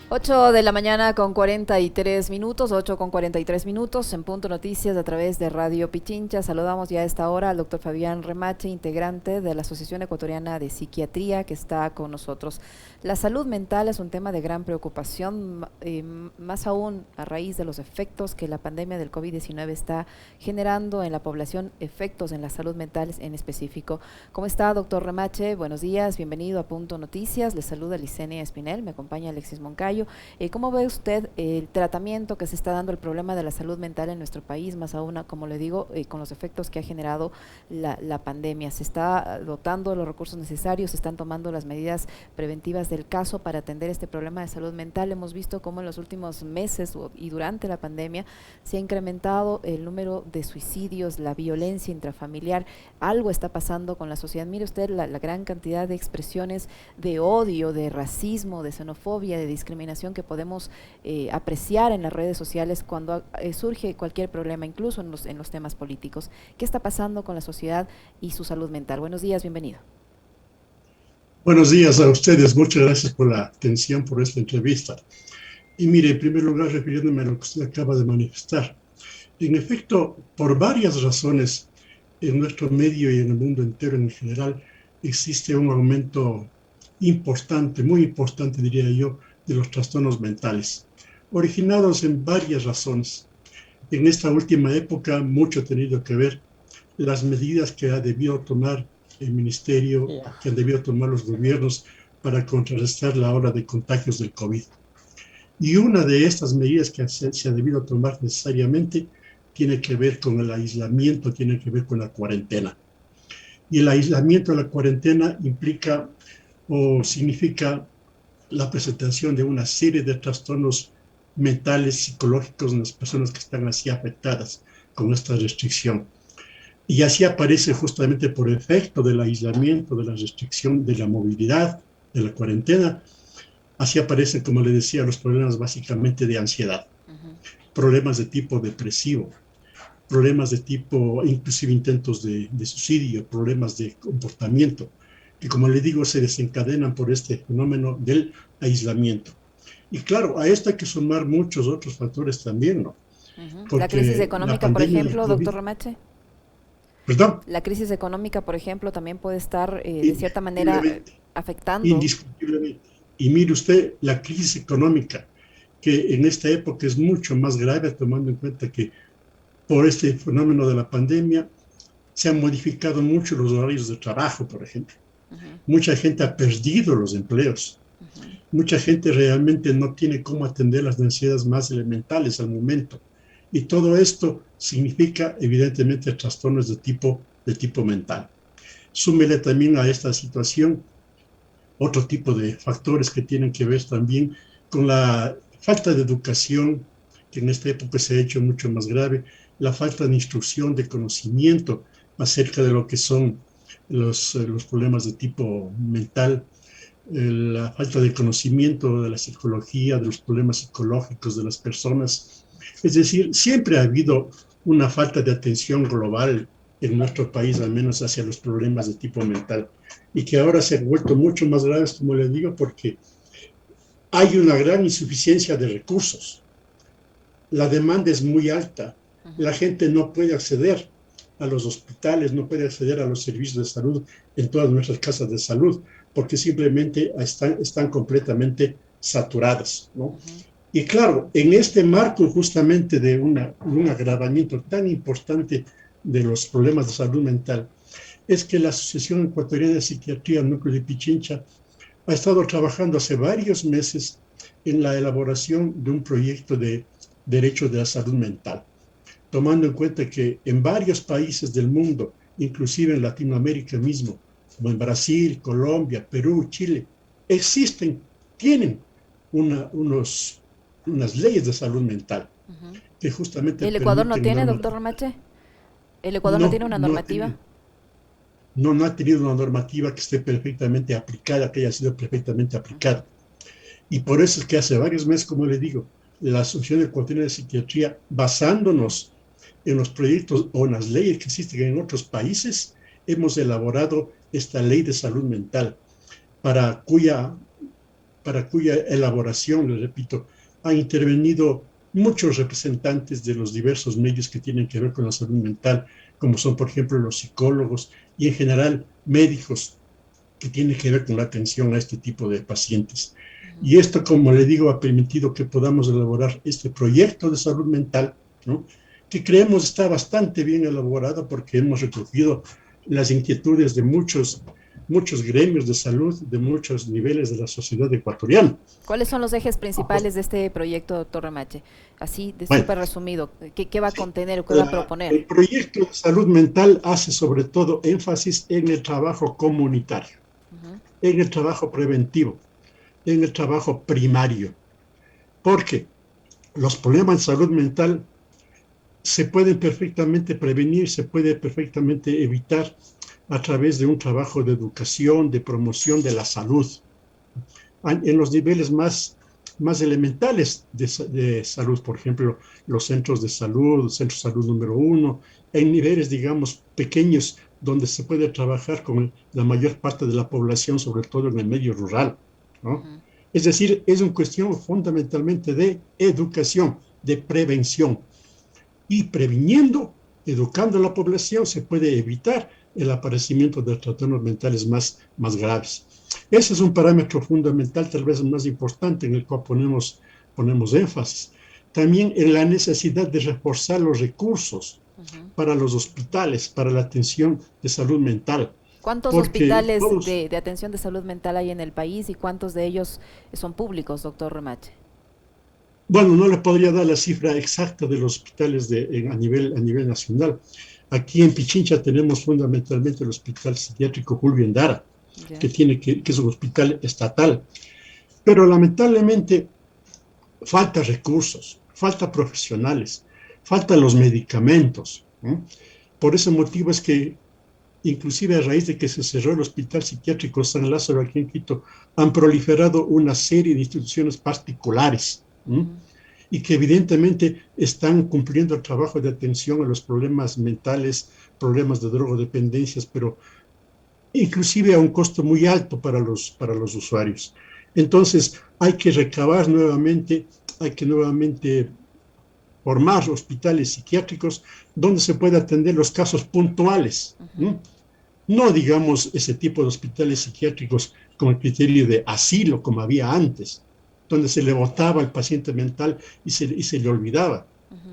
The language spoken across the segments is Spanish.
8 de la mañana con 43 minutos, 8 con 43 minutos, en Punto Noticias a través de Radio Pichincha. Saludamos ya a esta hora al doctor Fabián Remache, integrante de la Asociación Ecuatoriana de Psiquiatría, que está con nosotros. La salud mental es un tema de gran preocupación, más aún a raíz de los efectos que la pandemia del COVID-19 está generando en la población, efectos en la salud mental en específico. ¿Cómo está, doctor Remache? Buenos días, bienvenido a Punto Noticias. Le saluda Licenia Espinel, me acompaña Alexis Moncayo. ¿Cómo ve usted el tratamiento que se está dando al problema de la salud mental en nuestro país, más aún, como le digo, con los efectos que ha generado la pandemia? ¿Se está dotando de los recursos necesarios? ¿Se están tomando las medidas preventivas del caso para atender este problema de salud mental? Hemos visto cómo en los últimos meses y durante la pandemia se ha incrementado el número de suicidios, la violencia intrafamiliar. Algo está pasando con la sociedad. Mire usted la gran cantidad de expresiones de odio, de racismo, de xenofobia, de discriminación que podemos apreciar en las redes sociales cuando surge cualquier problema, incluso en los temas políticos. ¿Qué está pasando con la sociedad y su salud mental? Buenos días, bienvenido. Buenos días a ustedes, muchas gracias por la atención, por esta entrevista. Y mire, en primer lugar, refiriéndome a lo que usted acaba de manifestar, en efecto, por varias razones, en nuestro medio y en el mundo entero en general, existe un aumento importante, muy importante, diría yo, de los trastornos mentales, originados en varias razones. En esta última época, mucho ha tenido que ver las medidas que ha debido tomar el ministerio, que han debido tomar los gobiernos para contrarrestar la ola de contagios del COVID. Y una de estas medidas que se ha debido tomar necesariamente tiene que ver con el aislamiento, tiene que ver con la cuarentena. Y el aislamiento de la cuarentena implica o significa la presentación de una serie de trastornos mentales, psicológicos en las personas que están así afectadas con esta restricción. Y así aparece justamente por efecto del aislamiento, de la restricción de la movilidad, de la cuarentena, así aparecen, como le decía, los problemas básicamente de ansiedad, problemas de tipo depresivo, problemas de tipo, inclusive intentos de suicidio, problemas de comportamiento, que como le digo, se desencadenan por este fenómeno del aislamiento. Y claro, a esto hay que sumar muchos otros factores también, ¿no? La crisis Porque la económica, por pandemia del ejemplo, COVID, doctor Remache. perdón, La crisis económica, por ejemplo, también puede estar de cierta manera afectando. indiscutiblemente. Y mire usted la crisis económica, que en esta época es mucho más grave, tomando en cuenta que por este fenómeno de la pandemia se han modificado mucho los horarios de trabajo, por ejemplo. Mucha gente ha perdido los empleos. Mucha gente realmente no tiene cómo atender las necesidades más elementales al momento. Y todo esto significa, evidentemente, trastornos de tipo mental. Súmele también a esta situación otro tipo de factores que tienen que ver también con la falta de educación, que en esta época se ha hecho mucho más grave, la falta de instrucción, de conocimiento acerca de lo que son los problemas de tipo mental, la falta de conocimiento de la psicología, de los problemas psicológicos de las personas. Es decir, siempre ha habido una falta de atención global en nuestro país, al menos hacia los problemas de tipo mental, y que ahora se han vuelto mucho más graves, como les digo, porque hay una gran insuficiencia de recursos. La demanda es muy alta. La gente no puede acceder a los hospitales, no puede acceder a los servicios de salud en todas nuestras casas de salud, porque simplemente están completamente saturadas, ¿no? Y claro, en este marco justamente de un agravamiento tan importante de los problemas de salud mental, es que la Asociación Ecuatoriana de Psiquiatría Núcleo de Pichincha ha estado trabajando hace varios meses en la elaboración de un proyecto de derecho de la salud mental, tomando en cuenta que en varios países del mundo, inclusive en Latinoamérica mismo, como en Brasil, Colombia, Perú, Chile, existen, tienen unas leyes de salud mental que justamente ¿El Ecuador no permiten tiene, doctor normativas. Remache? ¿El Ecuador no tiene una No ha normativa? tenido, no ha tenido una normativa que esté perfectamente aplicada, que haya sido perfectamente aplicada. Y por eso es que hace varios meses, como le digo, la Asociación Ecuatoriana de Psiquiatría, basándonos en los proyectos o en las leyes que existen en otros países, hemos elaborado esta ley de salud mental, para cuya para cuya elaboración, les repito, han intervenido muchos representantes de los diversos medios que tienen que ver con la salud mental, como son, por ejemplo, los psicólogos y en general médicos que tienen que ver con la atención a este tipo de pacientes. Y esto, como le digo, ha permitido que podamos elaborar este proyecto de salud mental, ¿no?, que creemos está bastante bien elaborado porque hemos recogido las inquietudes de muchos gremios de salud, de muchos niveles de la sociedad ecuatoriana. ¿Cuáles son los ejes principales de este proyecto, doctor Remache? Así, de Bueno, súper resumido, ¿qué va a contener o qué va a proponer? el proyecto de salud mental hace sobre todo énfasis en el trabajo comunitario, en el trabajo preventivo, en el trabajo primario, porque los problemas de salud mental se pueden perfectamente prevenir, se puede perfectamente evitar a través de un trabajo de educación, de promoción de la salud, en los niveles más elementales de salud, por ejemplo, los centros de salud, centro de salud número 1, en niveles, digamos, pequeños, donde se puede trabajar con la mayor parte de la población, sobre todo en el medio rural, ¿no? Es decir, es una cuestión fundamentalmente de educación, de prevención. Y previniendo, educando a la población, se puede evitar el aparecimiento de trastornos mentales más graves. Ese es un parámetro fundamental, tal vez el más importante, en el cual ponemos énfasis. También en la necesidad de reforzar los recursos para los hospitales, para la atención de salud mental. ¿Cuántos hospitales de atención de salud mental hay en el país y cuántos de ellos son públicos, doctor Remache? Bueno, no le podría dar la cifra exacta de los hospitales a nivel nacional. Aquí en Pichincha tenemos fundamentalmente el Hospital Psiquiátrico Julio Endara, que es un hospital estatal. Pero lamentablemente falta recursos, falta profesionales, faltan los medicamentos, ¿no? Por ese motivo es que, inclusive a raíz de que se cerró el Hospital Psiquiátrico San Lázaro aquí en Quito, han proliferado una serie de instituciones particulares, y que evidentemente están cumpliendo el trabajo de atención a los problemas mentales, problemas de drogodependencias, pero inclusive a un costo muy alto para los usuarios. Entonces hay que recabar nuevamente, hay que nuevamente formar hospitales psiquiátricos donde se pueda atender los casos puntuales, ¿no? No, digamos, ese tipo de hospitales psiquiátricos con el criterio de asilo como había antes, donde se le botaba al paciente mental y se le olvidaba.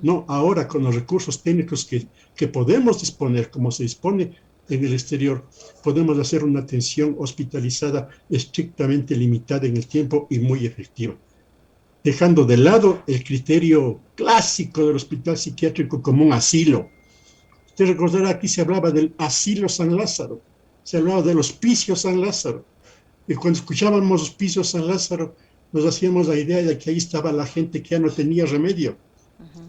No, ahora con los recursos técnicos que podemos disponer, como se dispone en el exterior, podemos hacer una atención hospitalizada estrictamente limitada en el tiempo y muy efectiva, dejando de lado el criterio clásico del hospital psiquiátrico como un asilo. Usted recordará, aquí se hablaba del asilo San Lázaro, se hablaba del hospicio San Lázaro, y cuando escuchábamos hospicio San Lázaro, nos hacíamos la idea de que ahí estaba la gente que ya no tenía remedio,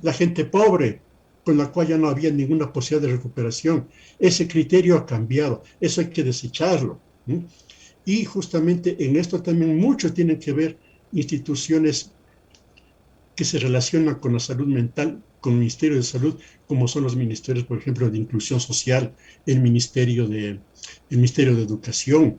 la gente pobre, con la cual ya no había ninguna posibilidad de recuperación. Ese criterio ha cambiado, eso hay que desecharlo, ¿no? Y justamente en esto también mucho tienen que ver instituciones que se relacionan con la salud mental, con el Ministerio de Salud, como son los ministerios, por ejemplo, de Inclusión Social, el Ministerio de Educación,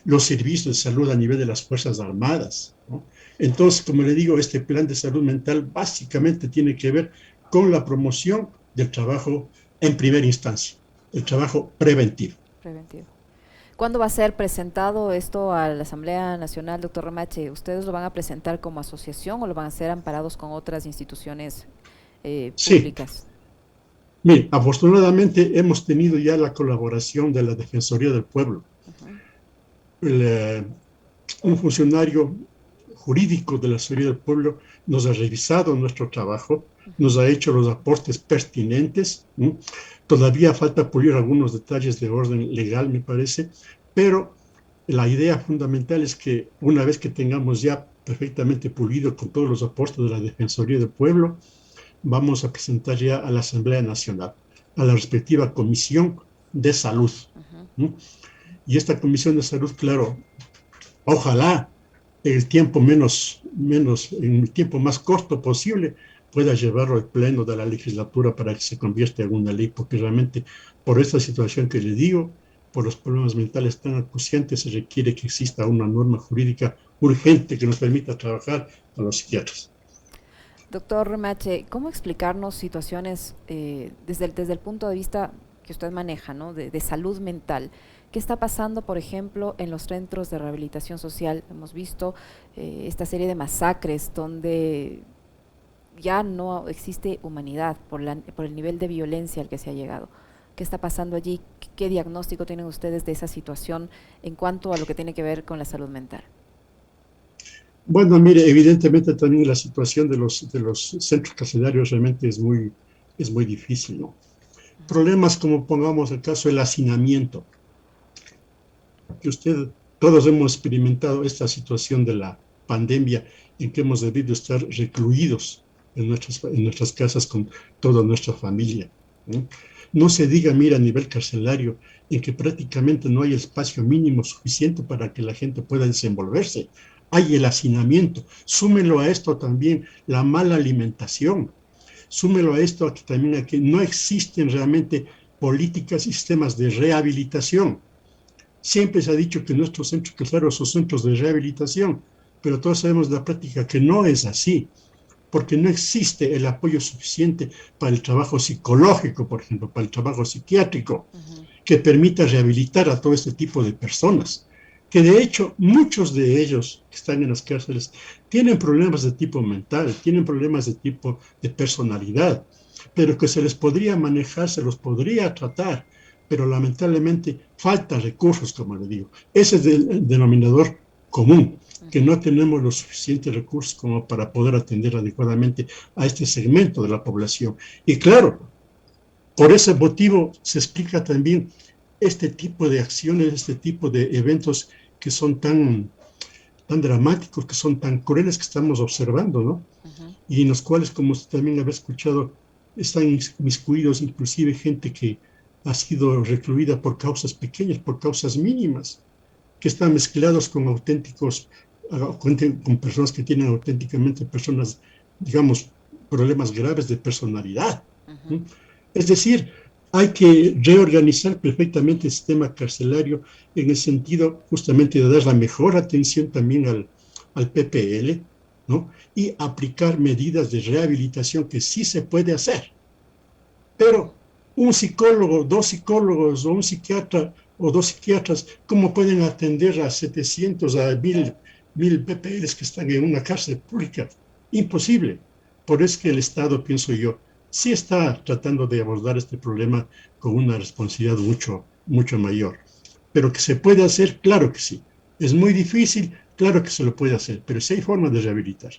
los servicios de salud a nivel de las Fuerzas Armadas, ¿no? Entonces, como le digo, este plan de salud mental básicamente tiene que ver con la promoción del trabajo en primera instancia, el trabajo preventivo. ¿Cuándo va a ser presentado esto a la Asamblea Nacional, doctor Remache? ¿Ustedes lo van a presentar como asociación o lo van a hacer amparados con otras instituciones públicas? Sí. Mire, afortunadamente hemos tenido ya la colaboración de la Defensoría del Pueblo. Un funcionario jurídico de la Defensoría del Pueblo nos ha revisado nuestro trabajo, nos ha hecho los aportes pertinentes. Todavía falta pulir algunos detalles de orden legal, me parece, pero la idea fundamental es que una vez que tengamos ya perfectamente pulido con todos los aportes de la Defensoría del Pueblo, vamos a presentar ya a la Asamblea Nacional, a la respectiva Comisión de Salud. Y esta Comisión de Salud, claro, ojalá en el tiempo en el tiempo más corto posible, pueda llevarlo al pleno de la legislatura para que se convierta en una ley, porque realmente por esta situación que le digo, por los problemas mentales tan acuciantes, se requiere que exista una norma jurídica urgente que nos permita trabajar a los psiquiatras. Doctor Remache, ¿cómo explicarnos situaciones desde el punto de vista que usted maneja, ¿no? de salud mental? ¿Qué está pasando, por ejemplo, en los centros de rehabilitación social? Hemos visto esta serie de masacres donde ya no existe humanidad por el nivel de violencia al que se ha llegado. ¿Qué está pasando allí? ¿Qué diagnóstico tienen ustedes de esa situación en cuanto a lo que tiene que ver con la salud mental? Bueno, mire, evidentemente también la situación de los centros carcelarios realmente es muy difícil, ¿no? Problemas como, pongamos el caso del hacinamiento, que todos hemos experimentado esta situación de la pandemia en que hemos debido estar recluidos en nuestras casas con toda nuestra familia, ¿no? No se diga, mira, a nivel carcelario, en que prácticamente no hay espacio mínimo suficiente para que la gente pueda desenvolverse. Hay el hacinamiento. Súmelo a esto también la mala alimentación. Súmelo a esto también a que no existen realmente políticas y sistemas de rehabilitación. Siempre se ha dicho que nuestros centros carcelarios son centros de rehabilitación, pero todos sabemos de la práctica que no es así, porque no existe el apoyo suficiente para el trabajo psicológico, por ejemplo, para el trabajo psiquiátrico, que permita rehabilitar a todo este tipo de personas, que de hecho muchos de ellos que están en las cárceles tienen problemas de tipo mental, tienen problemas de tipo de personalidad, pero que se les podría manejar, se los podría tratar, pero lamentablemente falta recursos, como le digo. Ese es el denominador común, que no tenemos los suficientes recursos como para poder atender adecuadamente a este segmento de la población. Y claro, por ese motivo se explica también este tipo de acciones, este tipo de eventos que son tan dramáticos, que son tan crueles que estamos observando, ¿no? Y en los cuales, como usted también había escuchado, están inmiscuidos inclusive gente que ha sido recluida por causas pequeñas, por causas mínimas, que están mezclados con con personas que tienen auténticamente digamos, problemas graves de personalidad. Es decir, hay que reorganizar perfectamente el sistema carcelario en el sentido justamente de dar la mejor atención también al PPL, ¿no? Y aplicar medidas de rehabilitación que sí se puede hacer. Pero un psicólogo, dos psicólogos o un psiquiatra o dos psiquiatras, ¿cómo pueden atender a 700, a 1000 PPLs que están en una cárcel pública? Imposible. Por eso que el Estado, pienso yo, sí está tratando de abordar este problema con una responsabilidad mucho mayor. Pero que se puede hacer, claro que sí. Es muy difícil, claro que se lo puede hacer, pero sí hay formas de rehabilitar.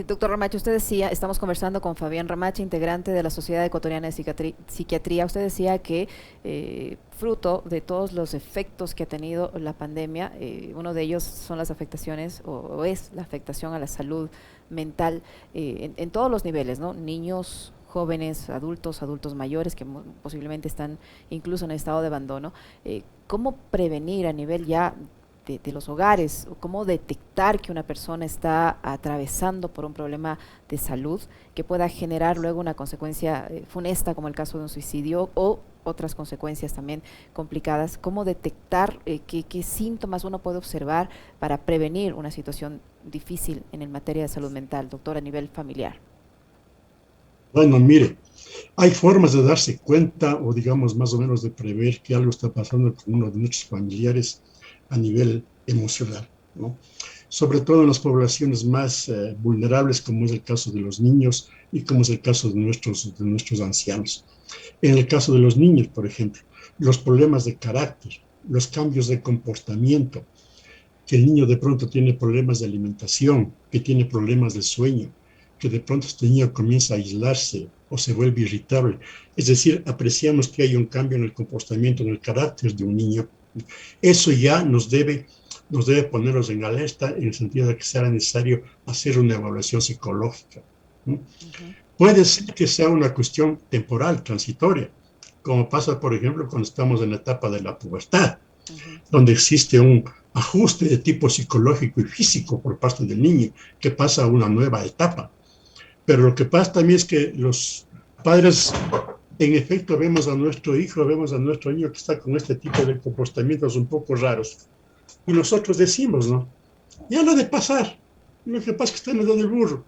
Doctor Ramache, usted decía, estamos conversando con Fabián Ramache, integrante de la Sociedad Ecuatoriana de Psiquiatría. Usted decía que fruto de todos los efectos que ha tenido la pandemia, uno de ellos son las afectaciones o es la afectación a la salud mental en todos los niveles, ¿no? Niños, jóvenes, adultos mayores que posiblemente están incluso en estado de abandono. ¿Cómo prevenir a nivel ya de los hogares, o cómo detectar que una persona está atravesando por un problema de salud que pueda generar luego una consecuencia funesta, como el caso de un suicidio o otras consecuencias también complicadas? ¿Cómo detectar qué síntomas uno puede observar para prevenir una situación difícil en materia de salud mental, doctor, a nivel familiar? Bueno, mire, hay formas de darse cuenta o digamos más o menos de prever que algo está pasando con uno de nuestros familiares a nivel emocional, ¿no? Sobre todo en las poblaciones más vulnerables, como es el caso de los niños y como es el caso de nuestros ancianos. En el caso de los niños, por ejemplo, los problemas de carácter, los cambios de comportamiento, que el niño de pronto tiene problemas de alimentación, que tiene problemas de sueño, que de pronto este niño comienza a aislarse o se vuelve irritable. Es decir, apreciamos que hay un cambio en el comportamiento, en el carácter de un niño. Eso ya nos debe ponernos en alerta en el sentido de que será necesario hacer una evaluación psicológica, ¿no? Puede ser que sea una cuestión temporal, transitoria, como pasa, por ejemplo, cuando estamos en la etapa de la pubertad, donde existe un ajuste de tipo psicológico y físico por parte del niño, que pasa a una nueva etapa. Pero lo que pasa también es que los padres en efecto vemos a nuestro hijo, vemos a nuestro niño que está con este tipo de comportamientos un poco raros. Y nosotros decimos, ¿no? Ya lo de pasar. Lo que pasa es que está en edad del burro.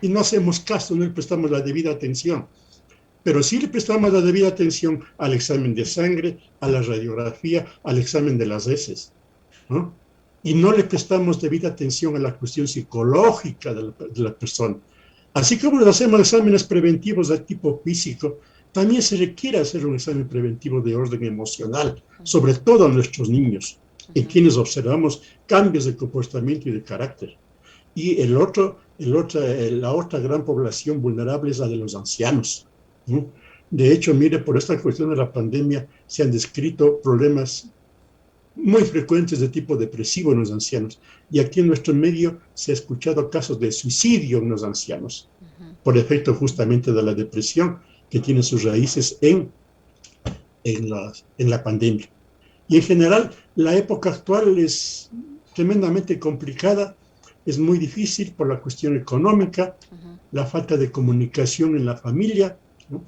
Y no hacemos caso, no le prestamos la debida atención. Pero sí le prestamos la debida atención al examen de sangre, a la radiografía, al examen de las heces, ¿no? Y no le prestamos debida atención a la cuestión psicológica de la persona. Así como le hacemos exámenes preventivos de tipo físico, también se requiere hacer un examen preventivo de orden emocional, sobre todo a nuestros niños, en quienes observamos cambios de comportamiento y de carácter. Y la otra gran población vulnerable es la de los ancianos, ¿no? De hecho, mire, por esta cuestión de la pandemia se han descrito problemas muy frecuentes de tipo depresivo en los ancianos. Y aquí en nuestro medio se ha escuchado casos de suicidio en los ancianos, por efecto justamente de la depresión que tiene sus raíces en la pandemia. Y en general, la época actual es tremendamente complicada, es muy difícil por la cuestión económica, la falta de comunicación en la familia, ¿no?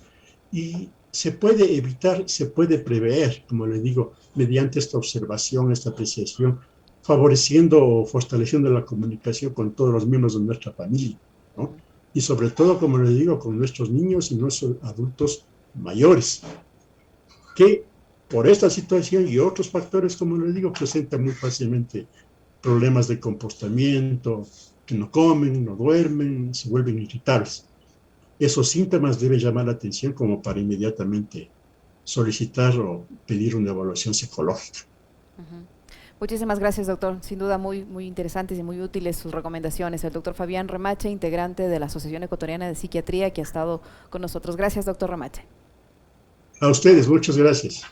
Y se puede evitar, se puede prever, como le digo, mediante esta observación, esta apreciación, favoreciendo o fortaleciendo la comunicación con todos los miembros de nuestra familia, ¿no? Y sobre todo, como le digo, con nuestros niños y nuestros adultos mayores, que por esta situación y otros factores, como le digo, presentan muy fácilmente problemas de comportamiento, que no comen, no duermen, se vuelven irritables. Esos síntomas deben llamar la atención como para inmediatamente solicitar o pedir una evaluación psicológica. Muchísimas gracias, doctor. Sin duda muy interesantes y muy útiles sus recomendaciones. El doctor Fabián Remache, integrante de la Asociación Ecuatoriana de Psiquiatría, que ha estado con nosotros. Gracias, doctor Remache. A ustedes, muchas gracias.